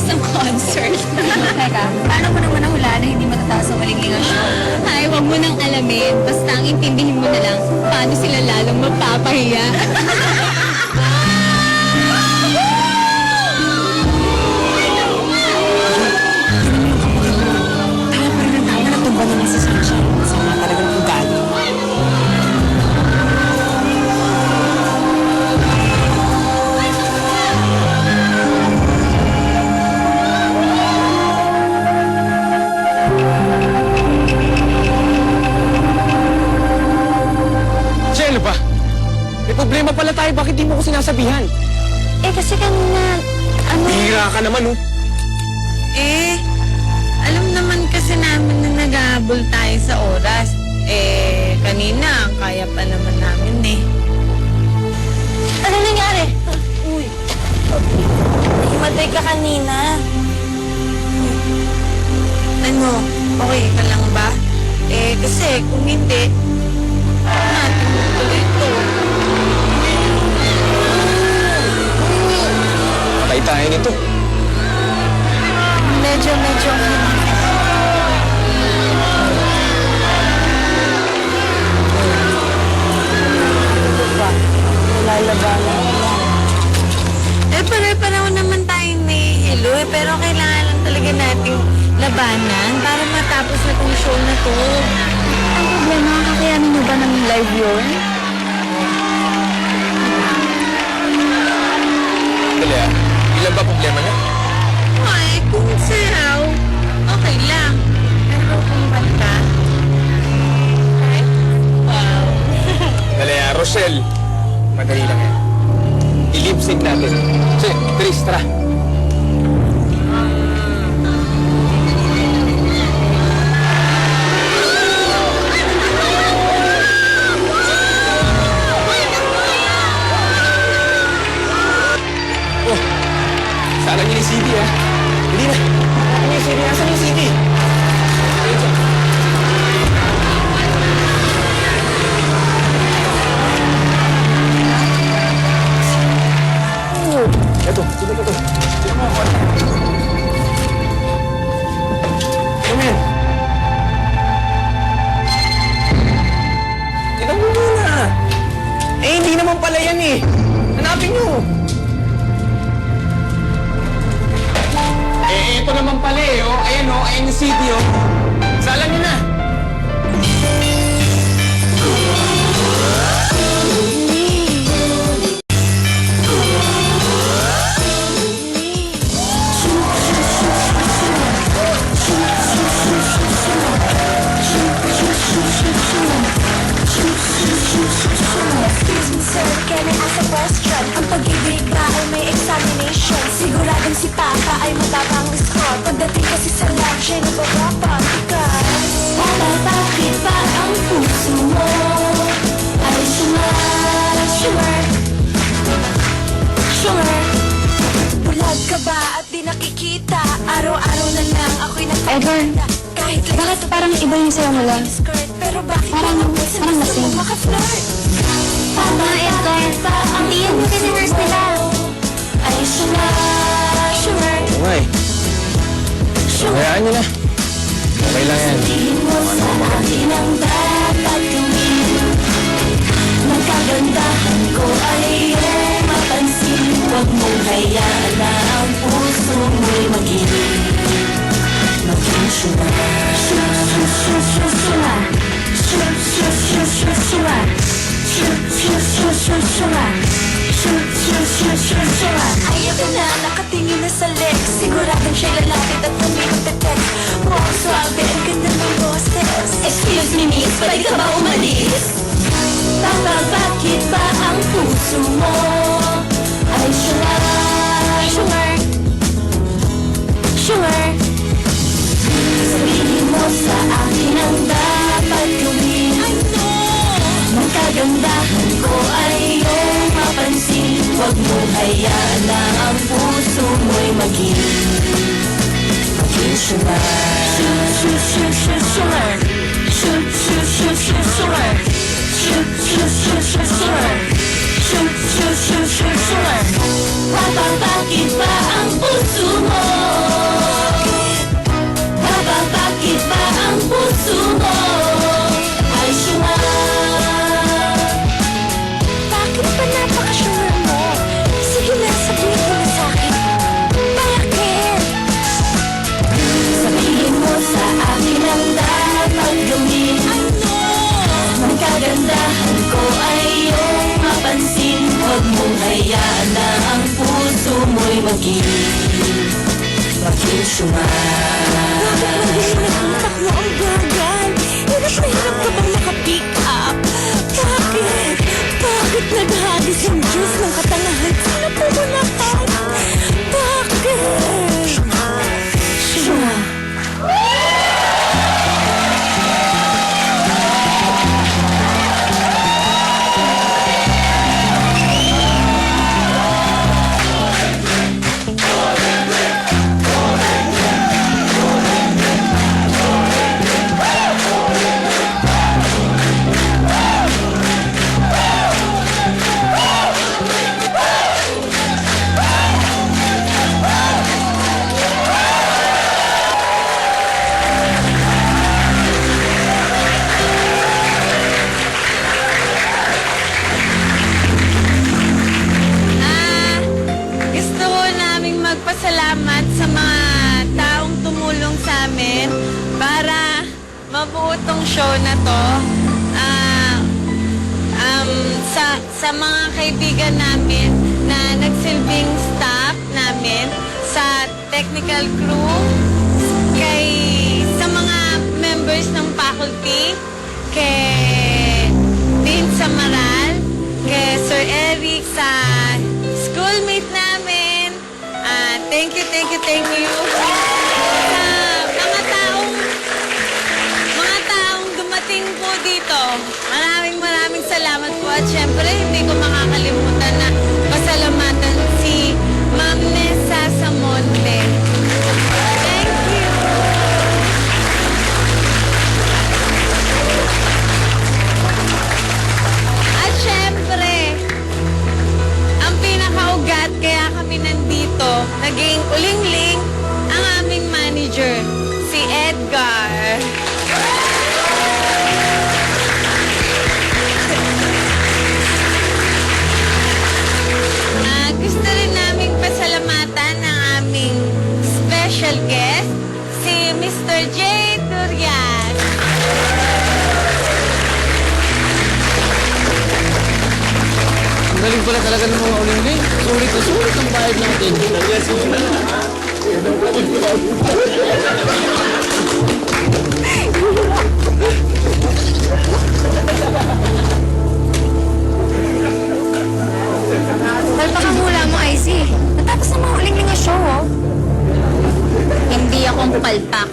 isang concert. Teka, paano mo naman nahulaan na hindi matataas ang malinlingang show? Ay, wag mo nang alamin. Basta ang intindihin mo na lang, paano sila lalong magpapahiya. Tawa pa rin ang tawa, natumba na nga si Sunshine. Sama talagang ugali. Ano ba? May problema pala tayo, bakit di mo ko sinasabihan? Eh, kasi kanina, Hira ka naman, oh. Eh, alam naman kasi namin na nag-ahabol tayo sa oras. Eh, kanina, kaya pa naman namin eh. ano nangyari? Uy, himatay ka kanina. Ano, okay ka lang ba? Eh, kasi kung hindi, natin tuloy ito. Patay tayo nito. Medyo lalabanan ko lang. Eh, pare-pareho naman tayo nahihilo eh. Pero kailangan lang talaga natin labanan para matapos na itong show na to. Ang problema, kakayanin mo ba ng live yun? Dali ah, ilan ba problema niya? Ay, kung sayaw, okay lang. Pero kung banta, ay, wow. Dali ah, Rochelle. Madali lang yan. I-lip sync natin. Sige, Tris, tara. Oh, sana niyo yung CD ah. Hindi na. Sana niyo yung CD. Nasaan yung CD? Ayun siya. Ito, ito. Tignan mo ako. Come in. Tignan mo muna. Eh, hindi naman pala yan eh. Hanapin nyo. Eh, ito naman pala eh. Oh. Ayan oh, ayan yung CD oh. Salan nyo na. Excuse me sir, can I ask a question? Ang pag-ibig ba ay may examination? Siguradong si Papa ay matabang score. Pagdating kasi sa love, siya nabababa. Because Papa, bakit ba ang puso mo ay sumar? Bulag ka ba at di nakikita? Araw-araw na lang ako'y nakikita. Kahit Bakit parang iba yung sayo mo lang? skirt, pero bakit Parang lasing. makaflirt? Tama, Edgar. Hindi yan yung rehearse nila. Ay sumar. Okay. Hayaan nyo na. Okay lang yan. Sabihin mo sa akin ang dapat gawin. Magkagandahan ko ay iyong mapansin. Huwag mong hayaan na ang puso mo'y maging Ayaw ko na, nakatingin na sa legs. Siguradong siya'y lalapit at tumipag-text. Wow, swabe, ang ganda ng boses. Excuse me, miss, pwede ka ba umalis? Papa, bakit ba ang puso mo ay sumar? Sabihin mo sa akin ang dapat gawin. Magkagandahan ko ay iyong mapansin. Huwag mong hayaan na ang puso mo'y maging sumar. Papa, bakit ba ang puso mo maging sumay. Takbo ang bagal. Hirap na hirap ka bang nakapick up? Bakit? Bakit naghagis ang juice ng katangahan? Sino po mo lahat? Bakit? Siya. Gusto ko naming magpasalamat sa mga taong tumulong sa amin para mabuo tong show na to. Sa mga kaibigan namin na nagsilbing staff namin, sa technical crew, sa mga members ng faculty, kay Dean Samaral, kay Sir Eric, sa schoolmate namin. Thank you. Sa mga taong dumating po dito. Maraming salamat po. At syempre, hindi ko makakalimutan na pasalamatan si Ma'am Nessa Samonte. Thank you. At syempre, ang pinakaugat kaya kami nandito, naging ulingling ang aming manager, si Edgar. Gusto rin naming pasalamatan ang aming special guest, si Mr. J. Durian. Ang galing pala talaga ng mga uling-uling. Sulit na sulit ang bayad natin. Palpakamula mo, Icy. Natapos na mga uling nga show, oh. Hindi akong palpak.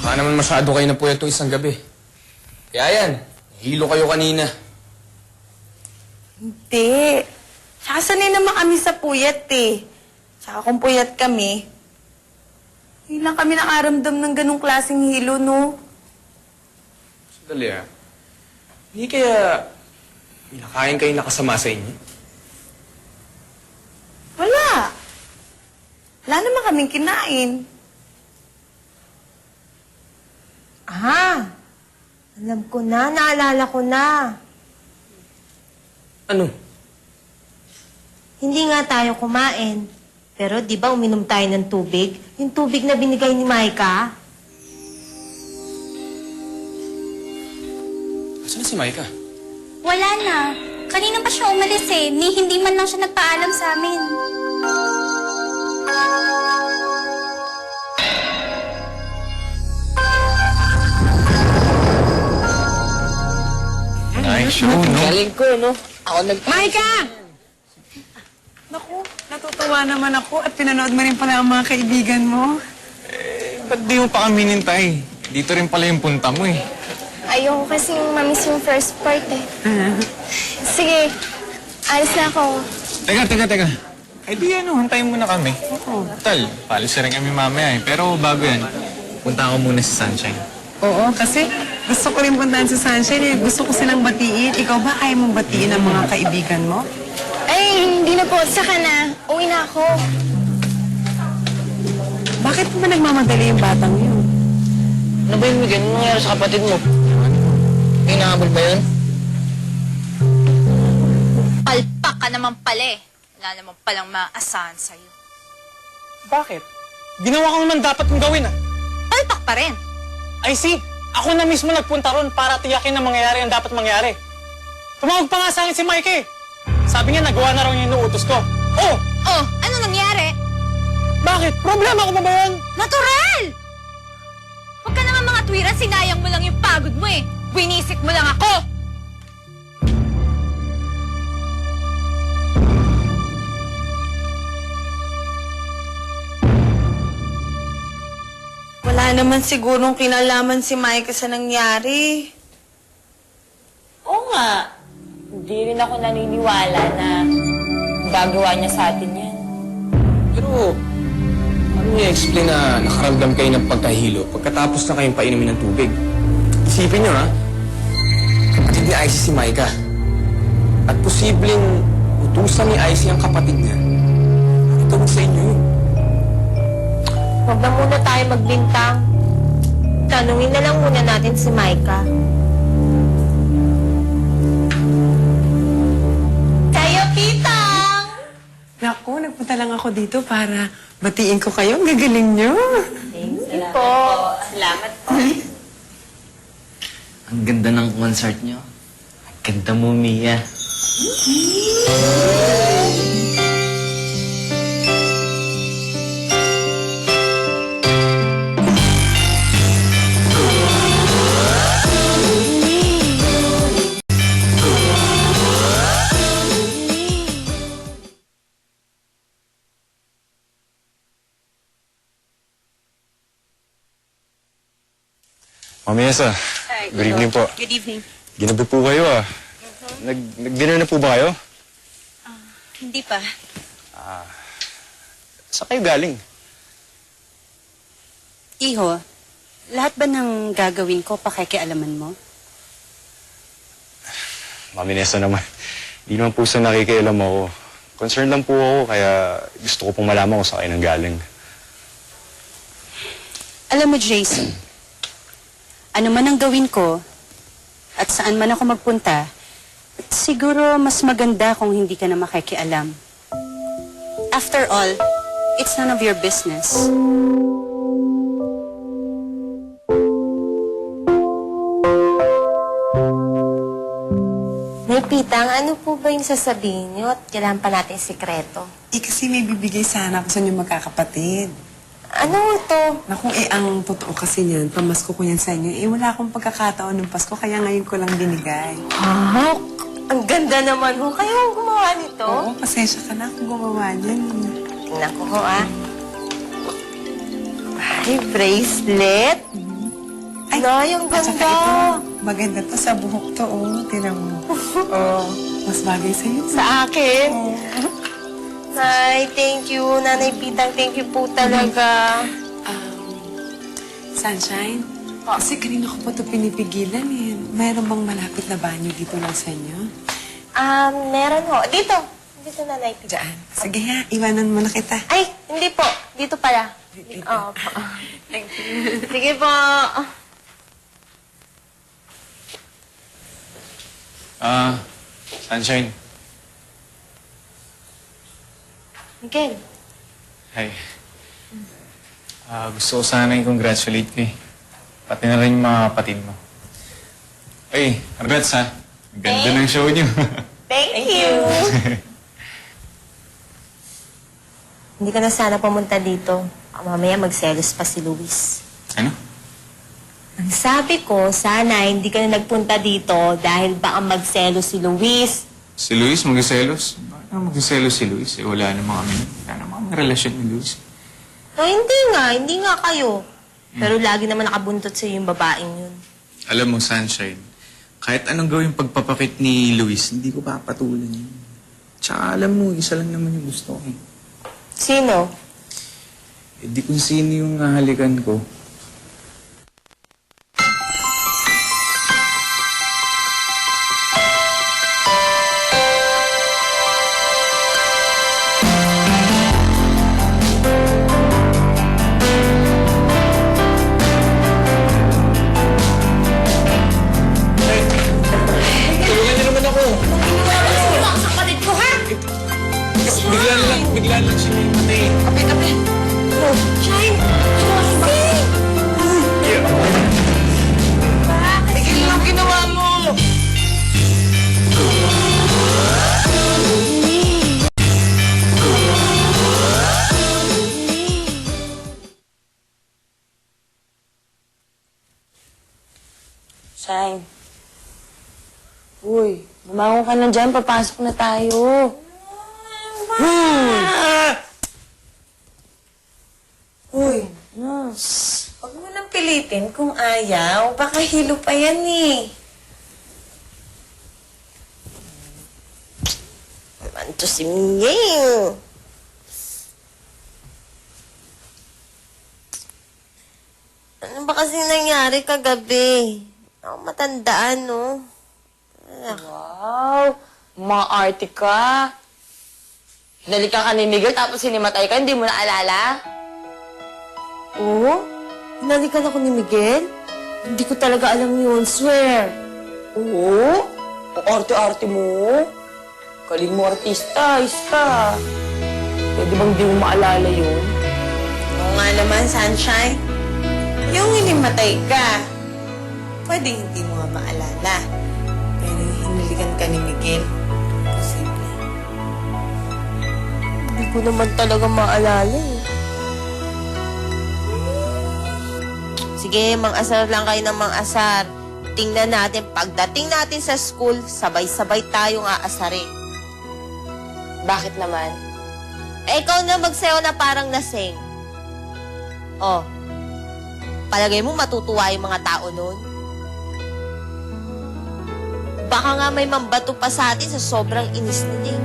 Baka naman masyado kayo na puyat itong isang gabi. Kaya yan, hilo kayo kanina. Hindi. Tsaka sanay naman kami sa puyat eh. Tsaka kung puyat kami, hindi lang kami nakaramdam ng ganong klaseng hilo, no? Sandali ah. Hindi kaya pinakain kayo nakasama sa inyo? Wala. Wala naman kaming kinain. Alam ko na, naalala ko na. Ano? Hindi nga tayo kumain. Pero di ba uminom tayo ng tubig? Yung tubig na binigay ni Maika? Asan na si Maika? Wala na. Kanina pa siya umalis eh. Hindi man lang siya nagpaalam sa amin. Nice show, no? Galing ko, no? Ako Maika! Naku, natutuwa naman ako at pinanood mo rin pala ang mga kaibigan mo. Ba't di mo pa kami nintay? Dito rin pala yung punta mo eh. Ayoko kasing mamiss yung first part eh. Sige, alis na ako. Teka. Eh di hantayin mo na kami. Tal, palis na rin kami mamaya eh. Pero bago yan, punta ako muna sa Sunshine. Oo, kasi gusto ko rin puntahan sa Sunshine eh. Gusto ko silang batiin. Ikaw ba ayaw mong batiin ang mga kaibigan mo? Ay, hindi na po. Saka na. Uwi na ako. Bakit ba nagmamadali yung batang yun? Ano ba yung Miguel? Ano nangyari sa kapatid mo? May nahabol ba yun? Palpak ka naman pala eh. Wala naman palang maasahan sa'yo. Bakit? Ginawa ko naman dapat kong gawin ah. Palpak pa rin. I see. Ako na mismo nagpunta ron para tiyakin na mangyayari ang dapat mangyari. Tumawag pa nga sa akin si Mikey. Sabi niya nagawa na raw yung inuutos ko. Oh! Oh, ano nangyari? Bakit? Problema ko ba ba yun? Natural! Huwag ka naman mga tuwiran, sinayang mo lang yung pagod mo eh. Winisit mo lang ako! Wala naman sigurong kinalaman si Mike sa nangyari. Oo nga. Hindi rin ako naniniwala na gagawa niya sa atin yan. Pero, ano niya explain na nakaramdam kayo ng pagkahilo pagkatapos na kayong painumin ng tubig? Isipin niyo, ha? Kapatid ni Icy si Micah. At posibleng utusan ni Icy ang kapatid niya. Ito sa inyo yun. Huwag na muna tayo magbintang. Tanungin na lang muna natin si Micah. Kayo, Pitang! Naku, nagpunta lang ako dito para batiin ko kayo. Ang gagaling nyo. Salamat po. Ang ganda ng concert nyo. Ang ganda mo, Mia. Mami Esa, good evening po. Good evening. Ginabi po kayo ah. Nag-dinner na po ba kayo? Hindi pa. Saan kayo galing? Iho, lahat ba ng gagawin ko pakikialaman mo? Mami Nessa naman, di naman po sa nakikialam ako. Concerned lang po ako, kaya gusto ko pong malaman kung saan kayo nanggaling. Alam mo, Jason, ano man ang gawin ko at saan man ako magpunta, siguro mas maganda kung hindi ka na makikialam. After all, it's none of your business. May Pitang, ano po ba yung sasabihin niyo at kailangan pa natin sikreto? Kasi may bibigay sana ako sa inyo magkakapatid. Ano ito? Naku, ang totoo kasi niyan, pamasko ko yan sa inyo. Wala akong pagkakataon ng Pasko, kaya ngayon ko lang binigay. Ha? Ang ganda naman ho. Kayo ang gumawa nito? Oo, pasensya ka na kung gumawa niyan. Naku ho Ay, bracelet. Ay, ang at saka ganda. ito, maganda to sa buhok to, Tinan mo. Mas bagay sa'yo. Sa akin? Nay, thank you. Nanay Pitang, thank you po talaga. Sunshine, kasi kanina ko pa ito pinipigilan eh. Mayroon bang malapit na banyo dito lang sa inyo? Meron ho. Dito. Dito, Nanay Pitang. Diyan. Sige ha, iwanan mo na kita. Ay, hindi po. Dito pala. Oo po. Thank you. Sige po. Sunshine. Miguel. Hi. Gusto ko sana i-congratulate ka eh. Pati na rin yung mga kapatid mo. Ay, congrats ha. Ang ganda ng show niyo. Thank you. Hindi ka na sana pumunta dito. Mamaya magselos pa si Luis. Ano? Ang sabi ko, sana hindi ka na nagpunta dito dahil baka magselos si Luis. Si Luis, magsiselos? Bakit naman magsiselos si Luis? Eh, wala namang kami. Wala namang relasyon ni Luis. Hindi nga kayo. Pero lagi naman nakabuntot sa yung babaeng yun. Alam mo, Sunshine, kahit anong gawing pagpapakit ni Luis, hindi ko papatulan yun. Tsaka alam mo, isa lang naman yung gusto ko eh. Sino? Eh, di kung sino yung hahalikan ko. Tulungan niyo naman ako! Bigla lang siya may matay. Shine! Shine. Uy, bumangon ka na dyan. Papasok na tayo. Uy, na. Huwag mo nang pilitin kung ayaw. Baka hilo pa yan eh. Naman to si Minging. Ano ba kasing nangyari kagabi? Ako matandaan, no? Wow, maarte ka. Hinalikan ka ni Miguel tapos hinimatay ka, hindi mo naalala? Oo? Hinalikan ako ni Miguel? Hindi ko talaga alam yun, swear. Oo? Ang arte-arte mo. Galing mo artista, ka. Pwede bang di mo maalala yun? Oo nga naman, Sunshine. Yung hinimatay ka, pwede hindi mo nga maalala. Pero yung hinalikan ka ni Miguel, posible. Hindi ko naman talaga maalala eh. Sige, mang-asar lang kayo ng mang-asar. Tingnan natin, pagdating natin sa school, sabay-sabay tayong aasarin. Bakit naman? Eh, ikaw na magsayaw na parang lasing. Oh, palagay mo matutuwa yung mga tao nun? Baka nga may mambato pa sa atin sa sobrang inis nila eh.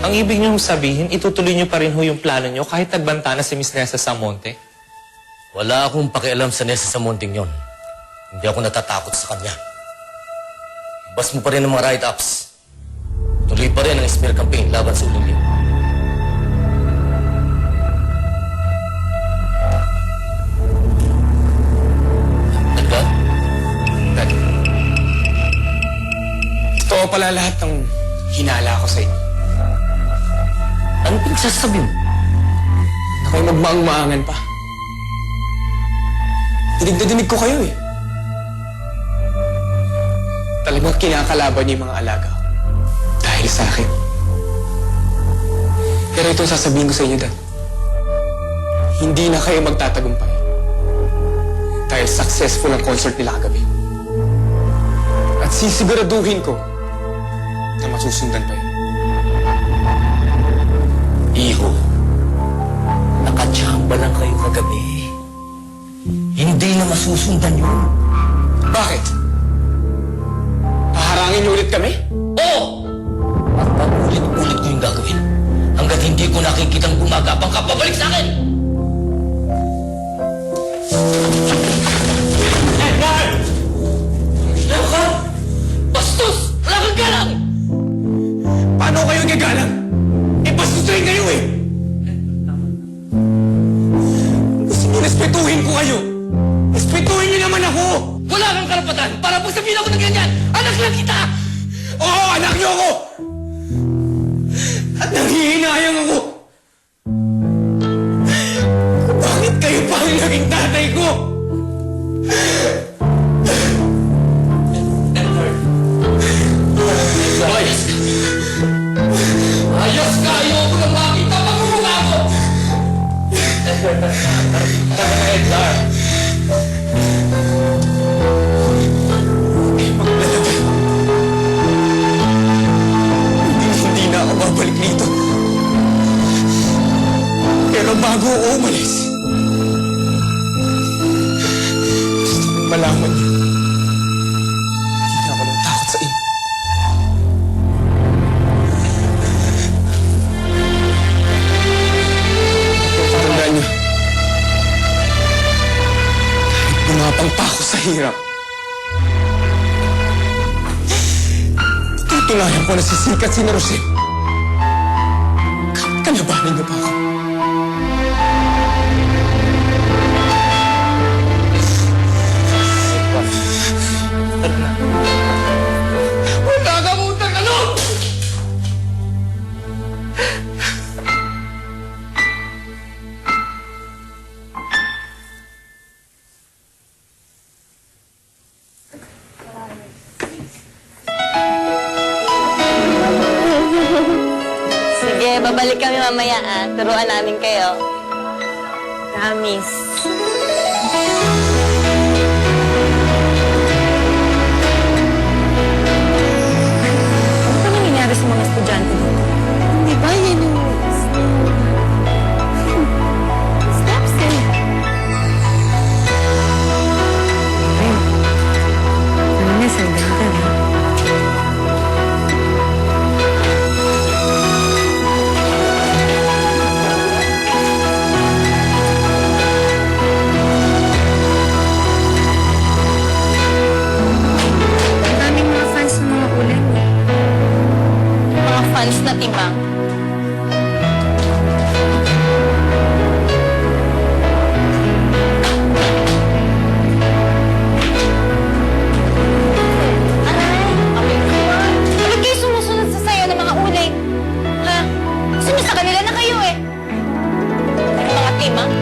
Ang ibig niyong sabihin, itutuloy niyo pa rin ho yung plano niyo kahit nagbanta na si Miss Nessa Samonte? Wala akong pakialam sa Nessa Samonting yon. Hindi ako natatakot sa kanya. Bas mo pa rin ang mga write-ups. Tuloy pa rin ang smear campaign laban sa Uling. Dad? Dad, totoo pala lahat ng hinala ko sa inyo. Ano pinagsasabi mo? Na kayo magmaang-maangan pa. Dinig na dinig ko kayo eh. Talagang kinakalaban niyo yung mga alaga ko. Dahil sa akin. Pero ito ang sasabihin ko sa inyo, Dad. Hindi na kayo magtatagumpay. Dahil successful ang concert nila kagabi. At sisiguraduhin ko na masusundan pa yun. Iho, nakachamba lang kayo kagabi. Hindi na masusundan yun. Bakit? Paharangin niyo ulit kami? Oo! At paulit-ulit ko yung gagawin. Hanggat hindi ko nakikitang gumagapang ka, pabalik sa akin! Edgar! Ano ka? Bastos! Wala kang galang! Paano kayo gagalang? Eh, bastusin kayo eh! Gusto niyo respetuhin ko kayo! Respetuhin niyo naman ako! Wala kang karapatan para pagsabihin ako ng ganyan! Anak lang kita! Oo, anak niyo ako! At nanghihinayang ako! Bakit kayo pa ang naging tatay ko? Ayos ka! Ayos ka! Ayoko nang makita pagmumula ko! Edgar! Maglalagay. Hindi na ako babalik dito. Pero bago ako umalis, gusto kong malaman niyo, hindi na ako nang takot sa inyo. Tandaan niyo, kahit bumapang pa ako sa hirap, tutunayan ko na sisikat si Rosel. Kahit kalabanin niyo pa ako. Wala kang utang ano? Sige, babalik kami mamaya ah. Turuan namin kayo. Promise. Ano pa nangyayari sa mga estudyante dito? Di ba yan yung... Steps eh. Ano niya, sa ganda, no? Ang daming mga fans ng mga uling. Mga fans na timang. Bakit kayo sumusunod sa sayo ng mga uling? Ha? Gusto niyo sa kanila na kayo eh. Mga timang?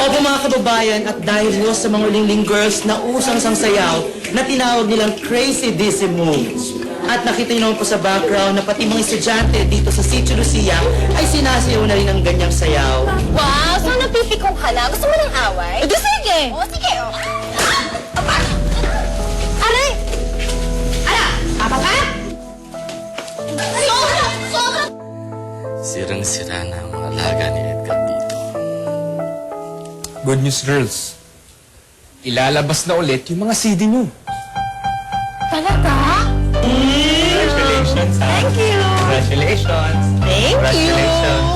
Opo mga kababayan, at dahil ho sa mga ulingling girls na usang sayaw na tinawag nilang Crazy Dizzy Moves. At nakita niyo naman po sa background na pati mga estudyante dito sa Sitio Lucia ay sinasayaw na rin ang ganyang sayaw. Wow! So napipikong ka na? Gusto mo ng away? Ito sige! O, sige! O. Aray! Ala! Apa ka? Sobra! Sobra! Sirang-sira na ang mga alaga ni Edgar dito. Good news, girls. Ilalabas na ulit yung mga CD nyo. Talaga? Congratulations, ha? Thank you! Congratulations. Thank you! Congratulations.